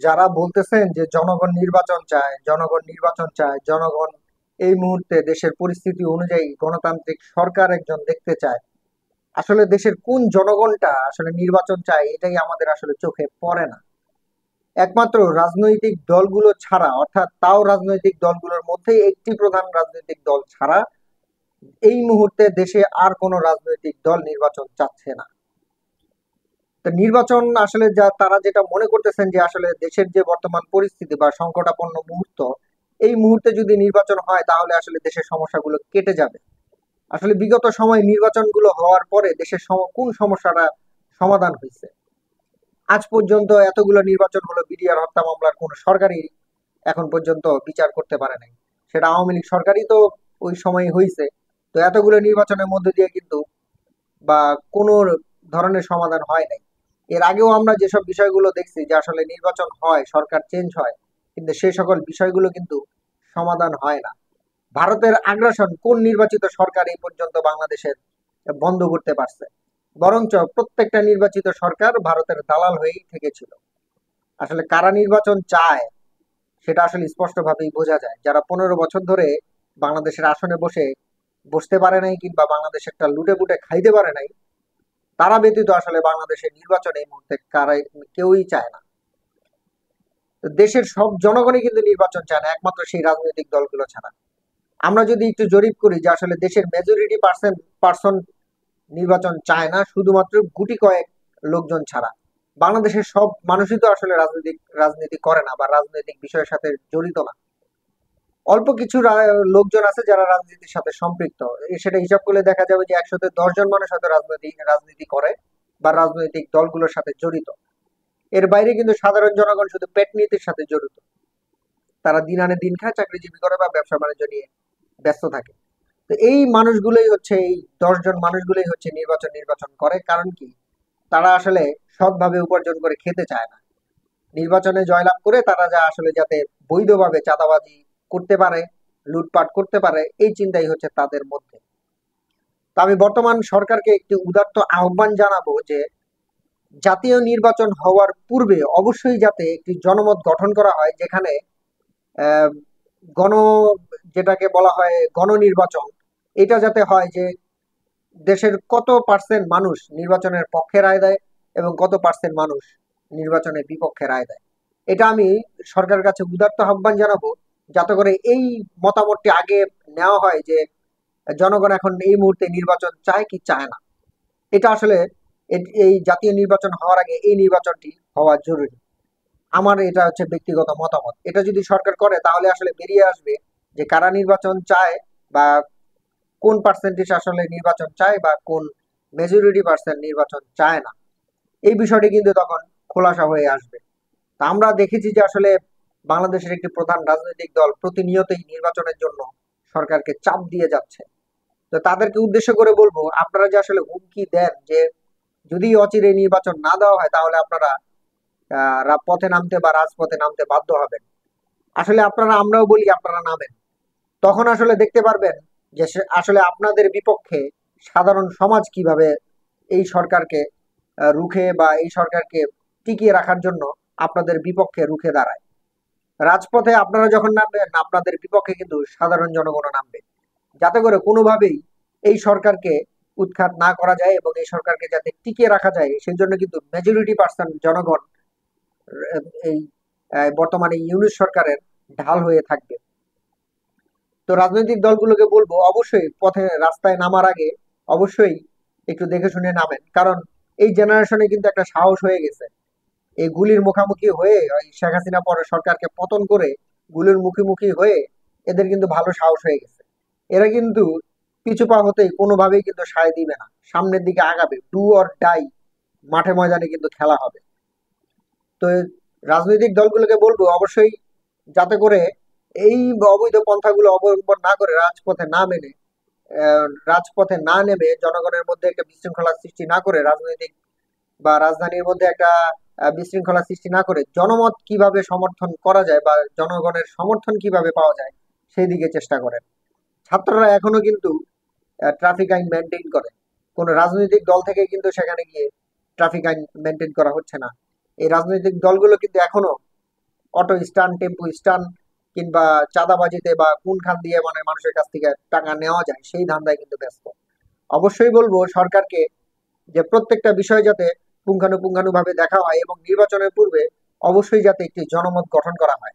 যারা বলতেছেন যে জনগণ নির্বাচন চায়, জনগণ নির্বাচন চায়, জনগণ এই মুহূর্তে দেশের পরিস্থিতি অনুযায়ী গণতান্ত্রিক সরকার একজন দেখতে চায়, আসলে দেশের কোন জনগণটা আসলে নির্বাচন চায় এটাই আমাদের আসলে চোখে পড়ে না। একমাত্র রাজনৈতিক দলগুলো ছাড়া, অর্থাৎ তাও রাজনৈতিক দলগুলোর মধ্যে একটি প্রধান রাজনৈতিক দল ছাড়া এই মুহূর্তে দেশে আর কোনো রাজনৈতিক দল নির্বাচন চাচ্ছে না। তো নির্বাচন আসলে যা তারা যেটা মনে করতেছেন যে আসলে দেশের যে বর্তমান পরিস্থিতি বা সংকটাপন্ন মুহূর্ত, এই মুহূর্তে যদি নির্বাচন হয় তাহলে আসলে দেশের সমস্যাগুলো কেটে যাবে। আসলে বিগত সময় নির্বাচনগুলো হওয়ার পরে দেশের কোন সমস্যাটা সমাধান হয়েছে? আজ পর্যন্ত এতগুলো নির্বাচন হলো, বিডিআর হত্যা মামলার কোন সরকারই এখন পর্যন্ত বিচার করতে পারে নাই। সেটা আওয়ামী লীগ সরকারই তো ওই সময় হয়েছে। তো এতগুলো নির্বাচনের মধ্যে দিয়ে কিন্তু বা কোনো ধরনের সমাধান হয় নাই। এর আগেও আমরা যেসব বিষয়গুলো দেখছি যে আসলে নির্বাচন হয়, সরকার চেঞ্জ হয়, কিন্তু সেই সকল বিষয়গুলো কিন্তু সমাধান হয় না। ভারতের আগ্রাসন কোন নির্বাচিত সরকার এই পর্যন্ত বাংলাদেশের বন্ধ করতে পারছে? বরঞ্চ প্রত্যেকটা নির্বাচিত সরকার ভারতের দালাল হয়েই থেকেছিল। আসলে কারা নির্বাচন চায় সেটা আসলে স্পষ্টভাবেই বোঝা যায়। যারা 15 বছর ধরে বাংলাদেশের আসনে বসতে পারে নাই কিংবা বাংলাদেশ একটা লুটে পুটে খাইতে পারে নাই, তারা ব্যতীত আসলে বাংলাদেশের নির্বাচন এই মুহূর্তে কেউই চায় না। তো দেশের সব জনগণই কিন্তু নির্বাচন চায় না, একমাত্র সেই রাজনৈতিক দলগুলো ছাড়া। আমরা যদি একটু জরিপ করি যে আসলে দেশের মেজরিটি পার্সন নির্বাচন চায় না, শুধুমাত্র গুটি কয়েক লোকজন ছাড়া। বাংলাদেশের সব মানুষই তো আসলে রাজনীতি করে না বা রাজনৈতিক বিষয়ের সাথে জড়িত না। অল্প কিছু লোকজন আছে যারা রাজনীতির সাথে সম্পৃক্ত। সেটা হিসাব করলে দেখা যাবে যে 100-তে 10 জন মানুষ হয়তো রাজনীতি করে বা রাজনৈতিক দলগুলোর সাথে জড়িত। এর বাইরে কিন্তু সাধারণ জনগণ শুধু পেট নীতির সাথে জড়িত। তারা দিন আনে দিন খায়, চাকরিজীবী করে বা ব্যবসা বাণিজ্য নিয়ে ব্যস্ত থাকে। তো এই মানুষগুলোই হচ্ছে, এই 10 জন মানুষগুলোই হচ্ছে নির্বাচন নির্বাচন করে। কারণ কি? তারা আসলে সৎভাবে উপার্জন করে খেতে চায় না। নির্বাচনে জয়লাভ করে তারা আসলে যাতে বৈধভাবে চাঁদাবাজি করতে পারে, লুটপাট করতে পারে, এই চিন্তাই হচ্ছে তাদের মধ্যে। তো আমি বর্তমান সরকারকে একটি উদাত্ত আহ্বান জানাবো যে জাতীয় নির্বাচন হওয়ার পূর্বে অবশ্যই যাতে একটি জনমত গঠন করা হয়, যেখানে আহ, গণ যেটাকে বলা হয় গণনির্বাচন, এটা যাতে হয় যে দেশের কত পার্সেন্ট মানুষ নির্বাচনের পক্ষে রায় দেয় এবং কত পার্সেন্ট মানুষ নির্বাচনের বিপক্ষে রায় দেয়। এটা আমি সরকারের কাছে উদাত্ত আহ্বান জানাবো, যাতে করে এই মতামতটি আগে নেওয়া হয় যে জনগণ এখন এই মুহূর্তে নির্বাচন চায় কি চায় না। এটা আসলে এই জাতীয় নির্বাচন হওয়ার আগে এই নির্বাচনটি হওয়া জরুরি। আমার এটা হচ্ছে ব্যক্তিগত মতামত। এটা যদি সরকার করে তাহলে আসলে বেরিয়ে আসবে যে কারা নির্বাচন চায় বা কোন পার্সেন্টেজ আসলে নির্বাচন চায় বা কোন মেজরিটি পার্সেন্ট নির্বাচন চায় না। এই বিষয়টি কিন্তু তখন খোলাসা হয়ে আসবে। তা আমরা দেখেছি যে আসলে বাংলাদেশের একটি প্রধান রাজনৈতিক দল প্রতিনিয়তই নির্বাচনের জন্য সরকারকে চাপ দিয়ে যাচ্ছে। তো তাদেরকে উদ্দেশ্য করে বলবো, আপনারা যে আসলে হুমকি দেন যে যদি অচিরে নির্বাচন না দেওয়া হয় তাহলে আপনারা পথে নামতে বা রাজপথে নামতে বাধ্য হবেন। আসলে আপনারা, আমরাও বলি আপনারা নামেন। তখন আসলে দেখতে পারবেন যে আসলে আপনাদের বিপক্ষে সাধারণ সমাজ কিভাবে এই সরকারকে রুখে বা এই সরকারকে টিকিয়ে রাখার জন্য আপনাদের বিপক্ষে রুখে দাঁড়ায়। রাজপথে আপনারা যখন নামবেন, আপনাদের বিপক্ষে কিন্তু সাধারণ জনগণও নামবে, যাতে করে কোনোভাবেই এই সরকারকে উৎখাত না করা যায় এবং এই সরকারকে যাতে টিকিয়ে রাখা যায় সেই জন্য কিন্তু মেজরিটি পার্সেন্ট জনগণ এই বর্তমানে ইউনূস সরকারের ঢাল হয়ে থাকবে। তো রাজনৈতিক দলগুলোকে বলবো অবশ্যই পথে রাস্তায় নামার আগে অবশ্যই একটু দেখে শুনে নামেন। কারণ এই জেনারেশনে কিন্তু একটা সাহস হয়ে গেছে। এই গুলির মুখামুখি হয়ে ওই শেখ হাসিনা পরে সরকারকে পতন করে গুলির মুখোমুখি হয়ে এদের কিন্তু ভালো সাহস হয়ে গেছে। এরা কিন্তু পিছু পা হতেই কোনোভাবেই কিন্তু সায় দিবে না, সামনের দিকে আগাবে, ডু অর ডাই, মাঠে ময়দানে কিন্তু খেলা হবে। তো রাজনৈতিক দলগুলোকে বলবো অবশ্যই যাতে করে এই অবৈধ পন্থাগুলো অবলম্বন না করে রাজপথে না নেমে জনগণের মধ্যে একটা বিশৃঙ্খলা সৃষ্টি না করে, রাজনৈতিক বা রাজধানীর মধ্যে একটা বিশৃঙ্খলা সৃষ্টি না করে জনমত কিভাবে সমর্থন করা যায় বা জনগণের সমর্থন কিভাবে পাওয়া যায় সেই দিকে চেষ্টা করেন। ছাত্ররা এখনো কিন্তু ট্রাফিক আইন মেনটেন করে। কোন রাজনৈতিক দল থেকে কিন্তু সেখানে গিয়ে ট্রাফিক আইন মেনটেন করা হচ্ছে না। এই রাজনৈতিক দলগুলো কিন্তু এখনো অটো স্ট্যান্ড, টেম্পো স্ট্যান্ড কিংবা চাঁদাবাজিতে বা কোনখান দিয়ে মানে মানুষের কাছ থেকে টাকা নেওয়া যায় সেই ধান্দায় কিন্তু ব্যস্ত। অবশ্যই বলবো সরকারকে যে প্রত্যেকটা বিষয় যাতে পুঙ্খানুপুঙ্খানুভাবে দেখা হয় এবং নির্বাচনের পূর্বে অবশ্যই যাতে একটি জনমত গঠন করা হয়।